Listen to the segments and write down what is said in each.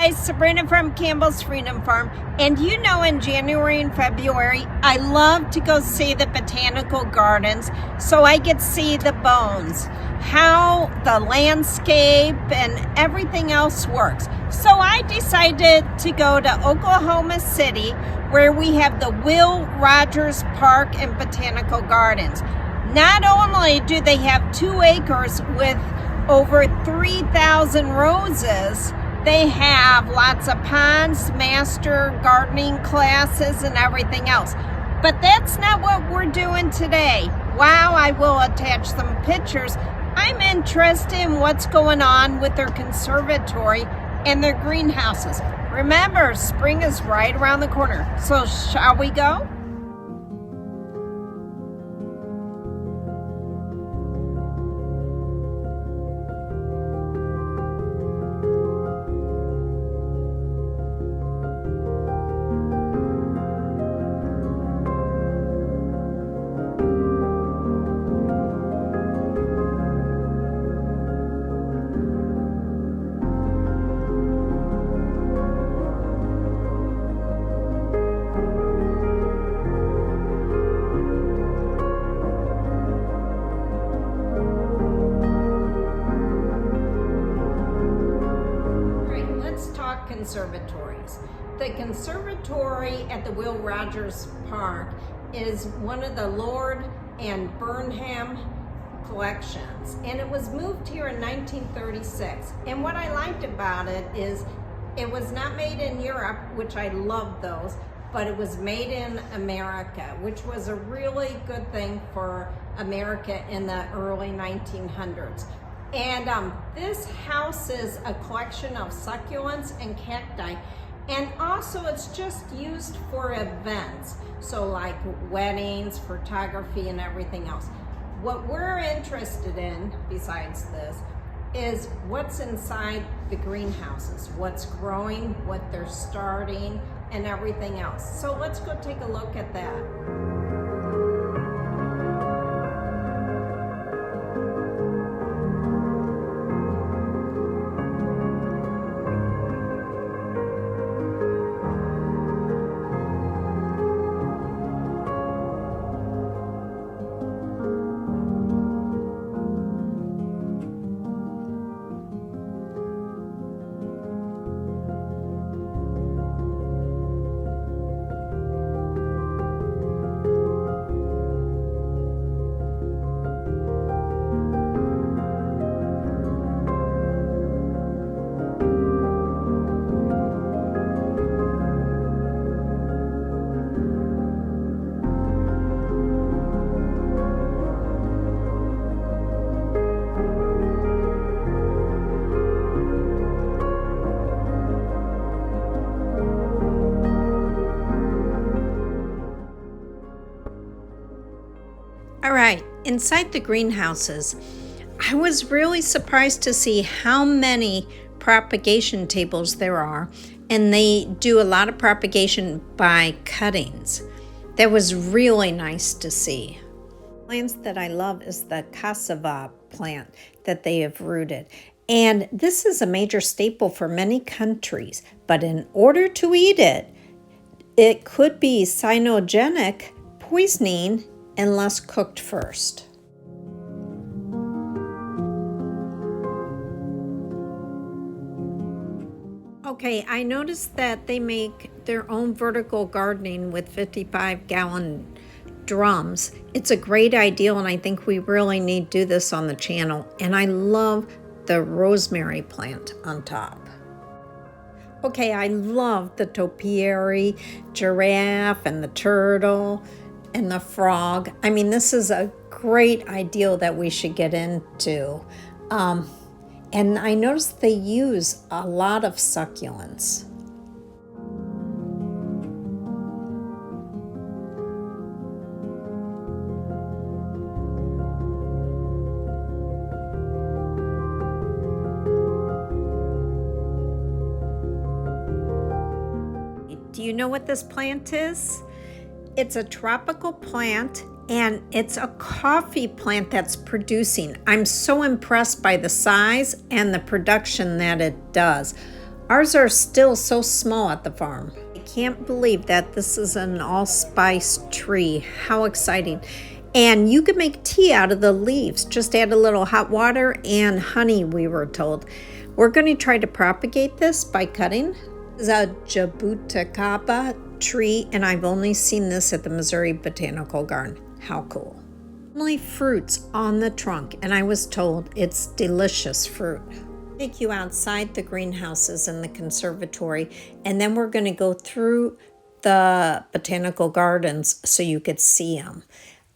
Hi, Sabrina from Campbell's Freedom Farm, and you know in January and February I love to go see the botanical gardens so I get to see the bones, how the landscape and everything else works. So I decided to go to Oklahoma City where we have the Will Rogers Park and Botanical Gardens. Not only do they have 2 acres with over 3,000 roses, they have lots of ponds, master gardening classes, and everything else. But that's not what we're doing today. While I will attach some pictures, I'm interested in what's going on with their conservatory and their greenhouses. Remember, spring is right around the corner. So shall we go? Conservatories. The conservatory at the Will Rogers Park is one of the Lord and Burnham collections, and it was moved here in 1936. And what I liked about it is it was not made in Europe, which I love those, but it was made in America, which was a really good thing for America in the early 1900s. And this houses a collection of succulents and cacti, and also it's just used for events, so like weddings, photography, and everything else. What we're interested in, besides this, is what's inside the greenhouses, what's growing, what they're starting, and everything else. So let's go take a look at that. All right, inside the greenhouses, I was really surprised to see how many propagation tables there are, and they do a lot of propagation by cuttings. That was really nice to see. Plants that I love is the cassava plant that they have rooted. And this is a major staple for many countries, but in order to eat it, it could be cyanogenic, poisoning, unless cooked first. Okay, I noticed that they make their own vertical gardening with 55-gallon drums. It's a great idea, and I think we really need to do this on the channel. And I love the rosemary plant on top. Okay, I love the topiary, giraffe, and the turtle, and the frog. I mean, this is a great ideal that we should get into. And I noticed they use a lot of succulents. Do you know what this plant is? It's a tropical plant, and it's a coffee plant that's producing. I'm so impressed by the size and the production that it does. Ours are still so small at the farm. I can't believe that this is an allspice tree. How exciting. And you can make tea out of the leaves. Just add a little hot water and honey, we were told. We're going to try to propagate this by cutting. This is a jaoticaba tree, and I've only seen this at the Missouri Botanical Garden. How cool. Only fruits on the trunk, and I was told it's delicious fruit. Take you outside the greenhouses and the conservatory, and then we're going to go through the botanical gardens so you could see them.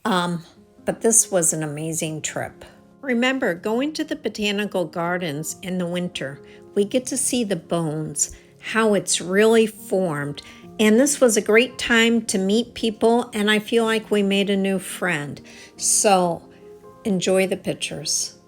But this was an amazing trip. Remember, going to the botanical gardens in the winter, we get to see the bones, how it's really formed. And this was a great time to meet people, and I feel like we made a new friend. So enjoy the pictures.